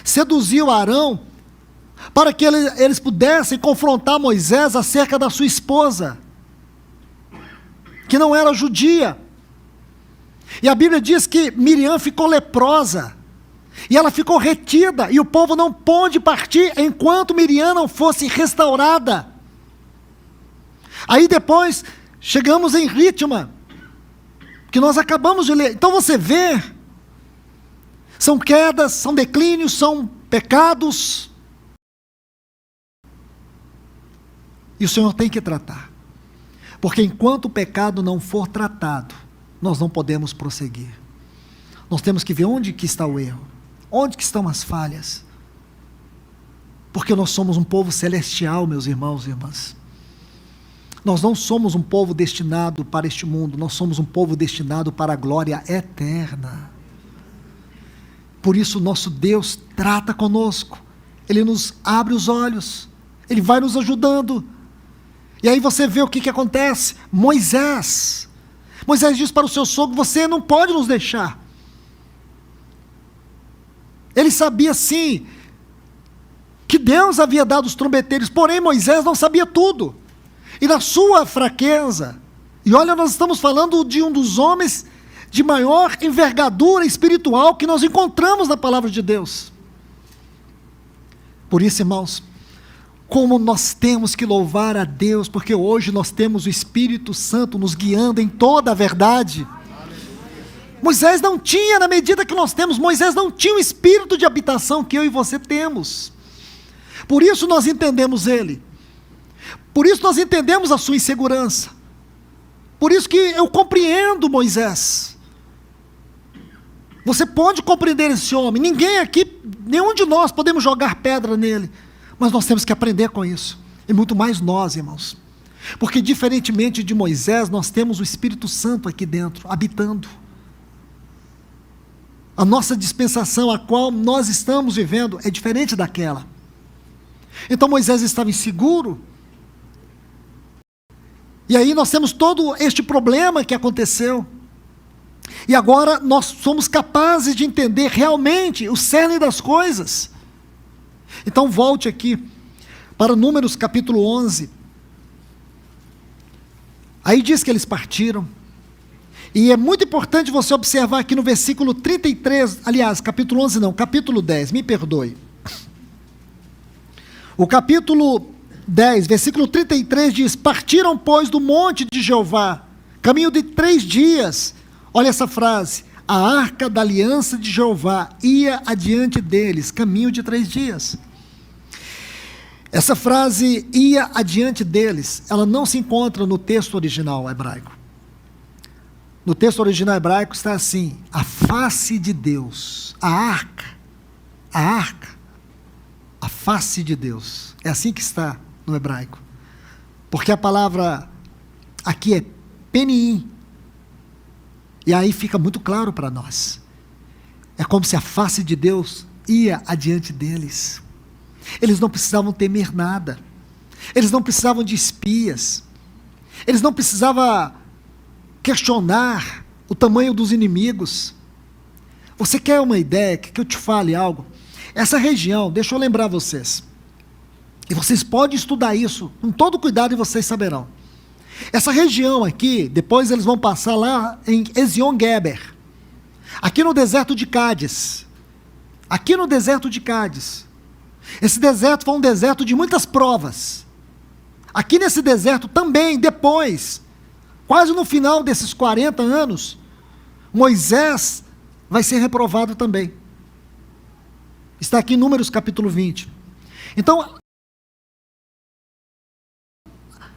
seduziu Arão para que eles pudessem confrontar Moisés acerca da sua esposa, que não era judia. E a Bíblia diz que Miriam ficou leprosa, e ela ficou retida, e o povo não pôde partir enquanto Miriam não fosse restaurada. Aí depois chegamos em Ritma, que nós acabamos de ler. Então você vê, são quedas, são declínios, são pecados, e o Senhor tem que tratar, porque enquanto o pecado não for tratado, nós não podemos prosseguir. Nós temos que ver onde que está o erro, onde que estão as falhas, porque nós somos um povo celestial, meus irmãos e irmãs. Nós não somos um povo destinado para este mundo, nós somos um povo destinado para a glória eterna. Por isso nosso Deus trata conosco, Ele nos abre os olhos, Ele vai nos ajudando. E aí você vê o que acontece. Moisés diz para o seu sogro: você não pode nos deixar. Ele sabia sim que Deus havia dado os trombeteiros, porém Moisés não sabia tudo. E na sua fraqueza, e olha, nós estamos falando de um dos homens de maior envergadura espiritual que nós encontramos na palavra de Deus. Por isso, irmãos, como nós temos que louvar a Deus, porque hoje nós temos o Espírito Santo nos guiando em toda a verdade. Moisés não tinha, na medida que nós temos, Moisés não tinha o espírito de habitação que eu e você temos. Por isso nós entendemos ele. Por isso nós entendemos a sua insegurança. Por isso que eu compreendo Moisés. Você pode compreender esse homem. Ninguém aqui, nenhum de nós podemos jogar pedra nele. Mas nós temos que aprender com isso, e muito mais nós, irmãos, porque diferentemente de Moisés, nós temos o Espírito Santo aqui dentro, habitando. A nossa dispensação, a qual nós estamos vivendo, é diferente daquela. Então Moisés estava inseguro, e aí nós temos todo este problema que aconteceu, e agora nós somos capazes de entender realmente o cerne das coisas. Então volte aqui para Números capítulo 11, aí diz que eles partiram, e é muito importante você observar aqui no versículo 33, aliás, capítulo 11 não, capítulo 10, me perdoe, o capítulo 10, versículo 33 diz: partiram pois do monte de Jeová, caminho de 3 dias, olha essa frase, a arca da aliança de Jeová ia adiante deles, caminho de 3 dias. Essa frase, ia adiante deles, ela não se encontra no texto original hebraico. No texto original hebraico está assim: a face de Deus, a arca, a face de Deus. É assim que está no hebraico. Porque a palavra aqui é peniim. E aí fica muito claro para nós. É como se a face de Deus ia adiante deles. Eles não precisavam temer nada. Eles não precisavam de espias. Eles não precisavam questionar o tamanho dos inimigos. Você quer uma ideia? Quer que eu te fale algo? Essa região, deixa eu lembrar vocês, e vocês podem estudar isso com todo cuidado e vocês saberão. Essa região aqui, depois eles vão passar lá em Ezion-Geber, aqui no deserto de Cádiz. Aqui no deserto de Cádiz. Esse deserto foi um deserto de muitas provas. Aqui nesse deserto também, depois, quase no final desses 40 anos, Moisés vai ser reprovado também. Está aqui em Números capítulo 20. Então,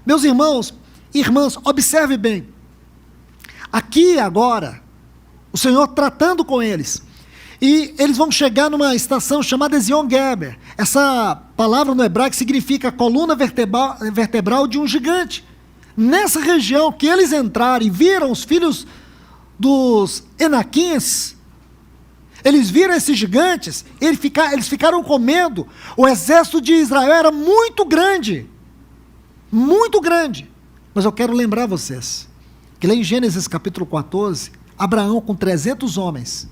meus irmãos e irmãs, observe bem. Aqui agora, o Senhor tratando com eles. E eles vão chegar numa estação chamada Ezion-Geber. Essa palavra no hebraico significa coluna vertebral de um gigante. Nessa região que eles entraram e viram os filhos dos Enaquins, eles viram esses gigantes, eles ficaram com medo. O exército de Israel era muito grande. Muito grande. Mas eu quero lembrar vocês, que lá em Gênesis capítulo 14, Abraão com 300 homens,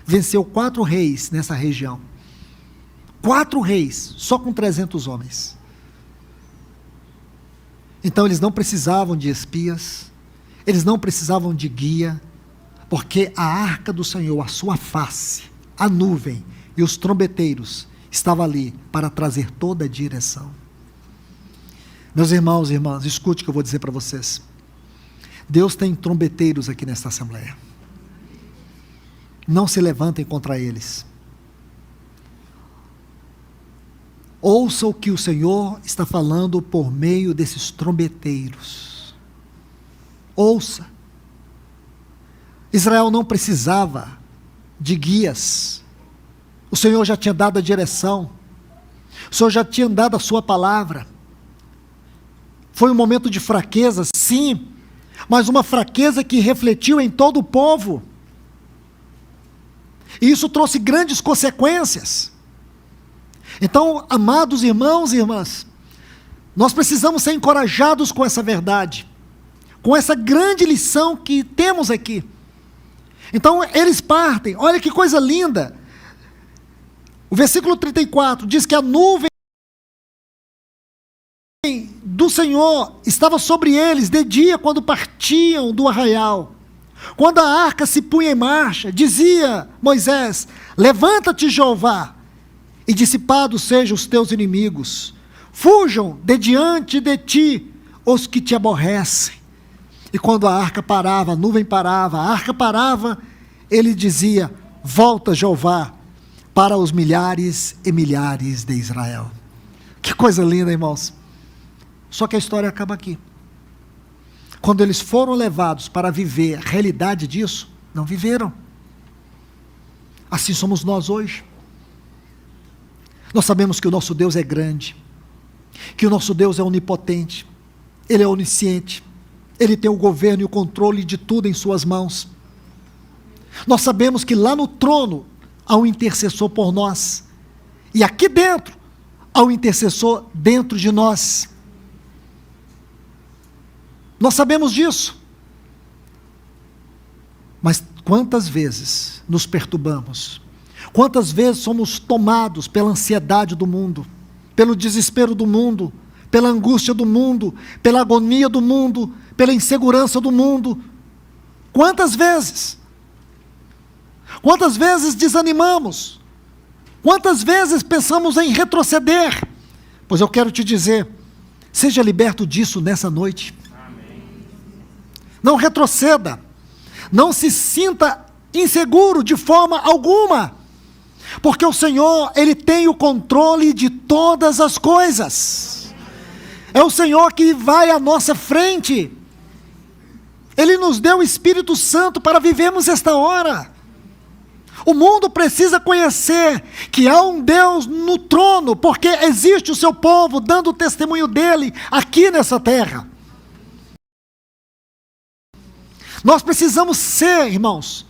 venceu 4 reis nessa região. 4 reis, só com 300 homens. Então eles não precisavam de espias, eles não precisavam de guia, porque a arca do Senhor, a sua face, a nuvem e os trombeteiros estavam ali para trazer toda a direção. Meus irmãos e irmãs, escute o que eu vou dizer para vocês. Deus tem trombeteiros aqui nesta assembleia. Não se levantem contra eles. Ouça o que o Senhor está falando por meio desses trombeteiros. Ouça. Israel não precisava de guias. O Senhor já tinha dado a direção. O Senhor já tinha dado a sua palavra. Foi um momento de fraqueza, sim, mas uma fraqueza que refletiu em todo o povo. E isso trouxe grandes consequências. Então, amados irmãos e irmãs, nós precisamos ser encorajados com essa verdade, com essa grande lição que temos aqui. Então, eles partem, olha que coisa linda. O versículo 34 diz que a nuvem do Senhor estava sobre eles de dia quando partiam do arraial. Quando a arca se punha em marcha, dizia Moisés: levanta-te, Jeová, e dissipados sejam os teus inimigos. Fujam de diante de ti os que te aborrecem. E quando a arca parava, a nuvem parava, a arca parava, ele dizia: volta, Jeová, para os milhares e milhares de Israel. Que coisa linda, irmãos. Só que a história acaba aqui. Quando eles foram levados para viver a realidade disso, não viveram. Assim somos nós hoje. Nós sabemos que o nosso Deus é grande, que o nosso Deus é onipotente, Ele é onisciente, Ele tem o governo e o controle de tudo em suas mãos. Nós sabemos que lá no trono há um intercessor por nós, e aqui dentro há um intercessor dentro de nós. Nós sabemos disso. Mas quantas vezes nos perturbamos? Quantas vezes somos tomados pela ansiedade do mundo, pelo desespero do mundo, pela angústia do mundo, pela agonia do mundo, pela insegurança do mundo? Quantas vezes? Quantas vezes desanimamos? Quantas vezes pensamos em retroceder? Pois eu quero te dizer, seja liberto disso nessa noite. Não retroceda, não se sinta inseguro de forma alguma, porque o Senhor, Ele tem o controle de todas as coisas. É o Senhor que vai à nossa frente. Ele nos deu o Espírito Santo para vivermos esta hora. O mundo precisa conhecer que há um Deus no trono, porque existe o seu povo dando o testemunho dele aqui nessa terra. Nós precisamos ser, irmãos,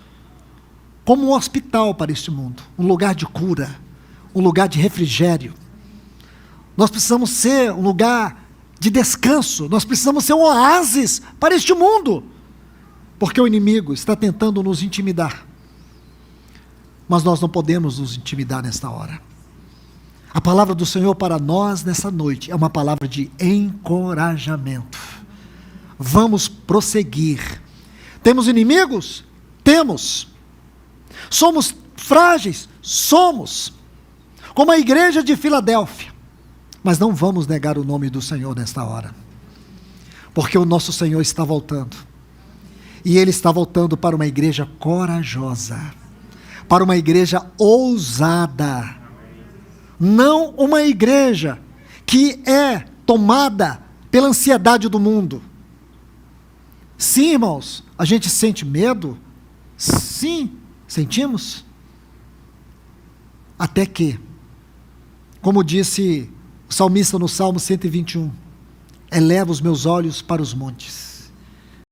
como um hospital para este mundo, um lugar de cura, um lugar de refrigério. Nós precisamos ser um lugar de descanso, nós precisamos ser um oásis para este mundo, porque o inimigo está tentando nos intimidar, mas nós não podemos nos intimidar nesta hora. A palavra do Senhor para nós nessa noite é uma palavra de encorajamento. Vamos prosseguir. Temos inimigos? Temos. Somos frágeis? Somos. Como a igreja de Filadélfia. Mas não vamos negar o nome do Senhor nesta hora. Porque o nosso Senhor está voltando. E Ele está voltando para uma igreja corajosa. Para uma igreja ousada. Não uma igreja que é tomada pela ansiedade do mundo. Sim, irmãos, a gente sente medo? Sim, sentimos. Até que, como disse o salmista no Salmo 121, eleva os meus olhos para os montes.